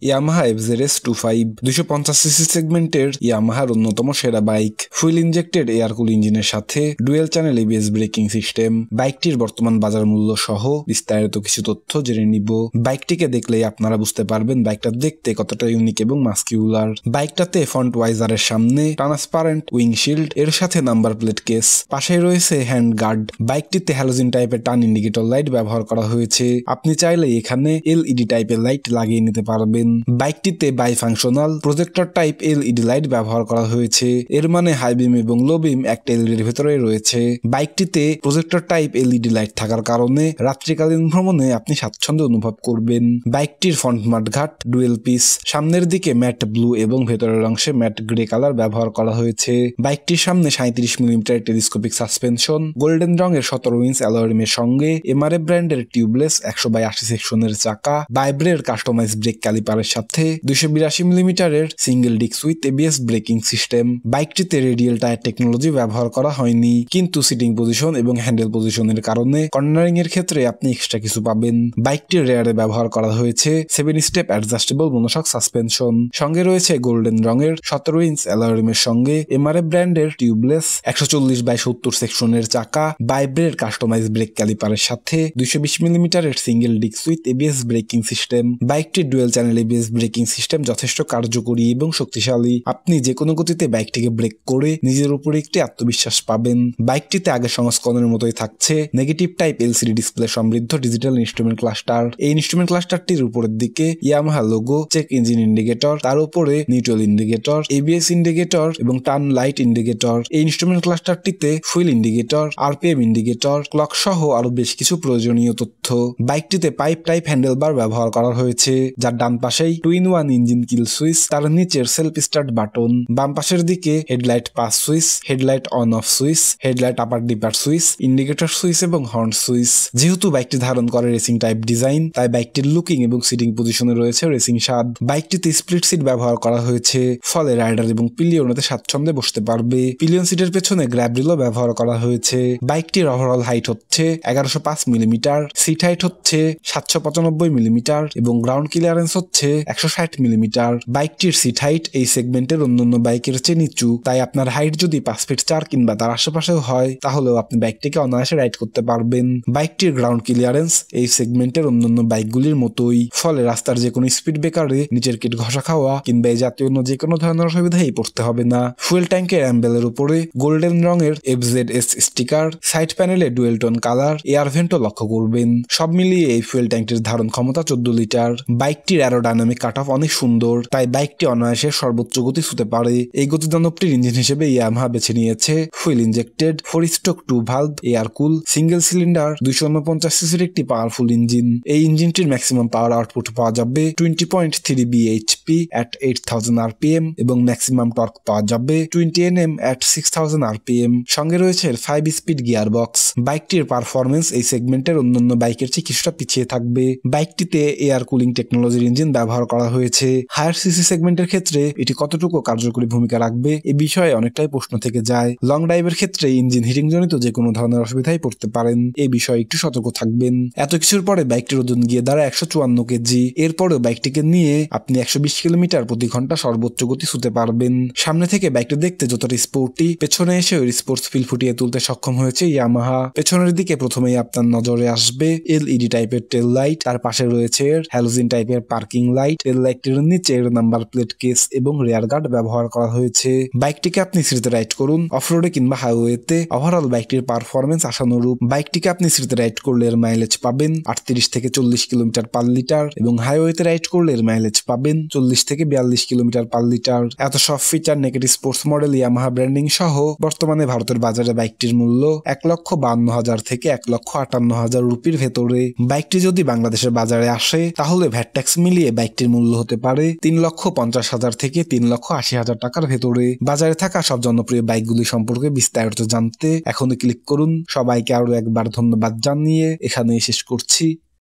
Yamaha FZS25 250cc সেগমেন্টের ইয়ামাহার অন্যতম সেরা বাইক। ফুয়েল ইনজেক্টেড এয়ার কুল ইঞ্জিনের সাথে dual channel ABS braking system. বাইকটির বর্তমান বাজার মূল্য সহ বিস্তারিত কিছু তথ্য জেনে নিব। বাইকটিকে দেখলেই আপনারা বুঝতে পারবেন বাইকটা দেখতে কতটা ইউনিক এবং মাস্কিউলার। বাইকটাতে ফ্রন্ট ওয়াইজারের সামনে ট্রান্সপারেন্ট উইংশিল্ড এর সাথে নাম্বার প্লেট কেস, পাশেই রয়েছে হ্যান্ড গার্ড। বাইকটিতে হ্যালোজেন টাইপের টার্ন ইন্ডিকেটর লাইট ব্যবহার করা হয়েছে। আপনি চাইলে এখানে LED টাইপের লাইট লাগিয়ে নিতে পারবেন। বাইকটিতে বাইফাংশনাল প্রজেক্টর টাইপ LED লাইট ব্যবহার করা হয়েছে। এর মানে হাই বিম এবং লো বিম একটা LED ভেতরে রয়েছে। বাইকটিতে প্রজেক্টর টাইপ LED লাইট থাকার কারণে রাত্রিকালীন ভ্রমণে আপনি স্বাচ্ছন্দ্য অনুভব করবেন। বাইকটির ফ্রন্ট মাডগার্ড ডুয়েল পিস, সামনের দিকে ম্যাট ব্লু এবং ভেতরের অংশে ম্যাট গ্রে কালার ব্যবহার করা হয়েছে। বাইকটির সামনে 37 মিলিমিটার টেলিস্কোপিক সাসপেনশন, গোল্ডেন রঙের 17 ইঞ্চ অ্যালয় রিমের সঙ্গে MRF ব্র্যান্ডের টিউবলেস 100/80 সেকশনের চাকা, বাইব্রের কাস্টমাইজ ব্রেক ক্যালিপারের সাথে 282 মিলিমিটারের single disc with ABS braking system. বাইকটিতে রেডিয়াল টায়ার টেকনোলজি ব্যবহার করা হয়নি, কিন্তু সিটিং পজিশন এবং হ্যান্ডেল পজিশনের কারণে কর্নারিং এর ক্ষেত্রে আপনি এক্সট্রা কিছু পাবেন। বাইকটির রেয়ারে ব্যবহার করা হয়েছে 7 স্টেপ অ্যাডজাস্টেবল মনোশক সাসপেনশন, সঙ্গে রয়েছে গোল্ডেন রঙের 17 ইঞ্চ অ্যালয় রিমের সঙ্গে MRF ব্র্যান্ডের টিউবলেস 140/70 সেকশনের চাকা, বাইব্রের কাস্টমাইজ ব্রেক ক্যালিপারের সাথে 220 মিলিমিটারের single disc with ABS braking system. বাইকটির dual channel ABS braking system যথেষ্ট কার্যকরী এবং শক্তিশালী। আপনি যে কোনো গতিতে বাইকটিকে ব্রেক করে নিজের উপরে একটি আত্মবিশ্বাস পাবেন। বাইকটিতে আগের সংস্করণের মতোই থাকছে নেগেটিভ টাইপ LCD ডিসপ্লে সমৃদ্ধ ডিজিটাল ইনস্ট্রুমেন্ট ক্লাস্টার। এই ইনস্ট্রুমেন্ট ক্লাস্টারটির উপরের দিকে Yamaha logo, check engine indicator, তার উপরে নিউট্রাল ইন্ডিকেটর, ABS ইন্ডিকেটর এবং টার্ন লাইট ইন্ডিকেটর। এই ইনস্ট্রুমেন্ট ক্লাস্টারটিতে fuel indicator, RPM indicator, clock সহ আরো বেশ কিছু প্রয়োজনীয় তথ্য। বাইকটিতে পাইপ টাইপ হ্যান্ডেলবার ব্যবহার করা হয়েছে, যার ডান পাশেই 2-in-1 ইঞ্জিন কিল সুইচ, তার নিচের সেলফ স্টার্ট বাটন। বাম পাশের দিকে headlight pass switch, headlight on off switch, headlight upper ডিপার switch, indicator switch এবং হর্ন সুইচ। যেহেতু বাইকটি ধারণ করে রেসিং টাইপ ডিজাইন, তাই বাইকটির লুকিং এবং সিটিং পজিশনে রয়েছে রেসিং স্বাদ। বাইকটিতে স্প্লিট সিট ব্যবহার করা হয়েছে, ফলে রাইডার এবং পিলিয়নতে স্বাচ্ছন্দ্যে বসতে পারবে। পিলিয়ন সিটের পেছনে গ্র্যাব রিলও ব্যবহার করা হয়েছে। বাইকটির ওভারঅল হাইট হচ্ছে 1105 মিলিমিটার, সিট হাইট হচ্ছে 795 মিলিমিটার এবং গ্রাউন্ড ক্লিয়ারেন্স হচ্ছে 160 মিলিমিটার। বাইকটির সিট হাইট এই সেগমেন্টের অন্যান্য বাইকের চেয়ে নিচু, তাই আপনার হাইট যদি 5 ফিট 4 কিংবা তার আশেপাশেও হয়, তাহলেও আপনি বাইকটিকে অনায়াসে রাইড করতে পারবেন। বাইকটির গ্রাউন্ড ক্লিয়ারেন্স এই সেগমেন্টের অন্যান্য বাইকগুলির মতোই, ফলে রাস্তার যে কোনো স্পিড ব্রেকারে নিচের কিট ঘষা খাওয়া কিংবা এই জাতীয় অন্য যে কোনো ধরনের অসুবিধাই পড়তে হবে না। ফুয়েল ট্যাঙ্কের অ্যাম্বেলের উপরে গোল্ডেন রঙের FZS স্টিকার, সাইড প্যানেলে ডুয়েল টোন কালার, এয়ার ভেন্টও লক্ষ্য করবেন। সব মিলিয়ে এই ফুয়েল ট্যাঙ্কটির ধারণ ক্ষমতা 14 লিটার। বাইকটির অ্যারোডাইনামিক কাট অফ অনেক সুন্দর, তাই বাইকটি অনায়াসে সর্বোচ্চ গতি ছুতে পারে। এই গতিদানবটির ইঞ্জিন হিসেবে ইয়ামাহা বেছে নিয়েছে fuel injected 4 stroke 2 valve air কুল সিঙ্গেল সিলিন্ডার 249 সিসির একটি পাওয়ারফুল ইঞ্জিন। এই ইঞ্জিনটির ম্যাক্সিমাম পাওয়ার আউটপুট পাওয়া যাবে 20.3 bhp at 8000 rpm এবং ম্যাক্সিমাম টর্ক পাওয়া যাবে 20 Nm at 6000 rpm। সঙ্গে রয়েছে 5 স্পিড গিয়ার বক্স। বাইকটির পারফরমেন্স এই সেগমেন্টের অন্যান্য বাইকের চেয়ে কিছুটা পিছিয়ে থাকবে। বাইকটিতে এয়ার কুলিং টেকনোলজির ইঞ্জিন ব্যবহার করা হয়েছে। হায়ার সিসি সেগমেন্টের ক্ষেত্রে এটি কতটুকু কার্যকরী ভূমিকা রাখবে এ বিষয়ে অনেকটাই প্রশ্ন থেকে যায়। লং ড্রাইভের ক্ষেত্রে ইঞ্জিন হিটিং জনিত যে কোনো ধরনের অসুবিধায় পড়তে পারেন, এই বিষয়ে একটু সতর্ক থাকবেন। এত কিছুর পরে বাইকটির ওজন গিয়ে দাঁড়ায় 154 কেজি। এরপরেও বাইকটিকে নিয়ে আপনি 120 কিলোমিটার প্রতি ঘন্টা সর্বোচ্চ গতি ছুতে পারবেন। সামনে থেকে বাইকটি দেখতে যতটা স্পোর্টি, পেছনে এসে ওই স্পোর্টস ফিল ফুটিয়ে তুলতে সক্ষম হয়েছে ইয়ামাহা। পেছনের দিকে প্রথমেই আপনার নজরে আসবে LED টাইপের টেল লাইট, তার পাশে রয়েছে হ্যালোজেন টাইপের পার্কিং লাইট। টেল লাইটটির নিচে নাম্বার প্লেট কেস এবং রেয়ার গার্ড ব্যবহার করা হয়েছে। বাইকটিকে আপনি সিটিতে রাইড করুন, অফরোডে কিংবা হাইওয়েতে, ওভারঅল বাইকটির পারফরমেন্স আশানুরূপ। বাইকটিকে আপনি সিটিতে রাইড করলে এর মাইলেজ পাবেন 38 থেকে 40 কিলোমিটার পার লিটার এবং হাইওয়েতে রাইড করলে এর মাইলেজ পাবেন 40 থেকে 42 কিলোমিটার পার লিটার। এত সব feature negative sports model Yamaha branding সহ বর্তমানে ভারতের বাজারে বাইকটির মূল্য 1,52,000 থেকে 1,58,000 রুপির ভেতরে। বাইকটি যদি বাংলাদেশের বাজারে আসে, তাহলে ভ্যাট ট্যাক্স মিলিয়ে বাইকটির মূল্য হতে পারে 3,50,000 থেকে 3,80,000 টাকার ভেতরে। বাজারে থাকা সব জনপ্রিয় বাইকগুলি সম্পর্কে বিস্তারিত জানতে এখনই ক্লিক করুন। সবাইকে আরো একবার ধন্যবাদ জানিয়ে এখানেই শেষ করছি।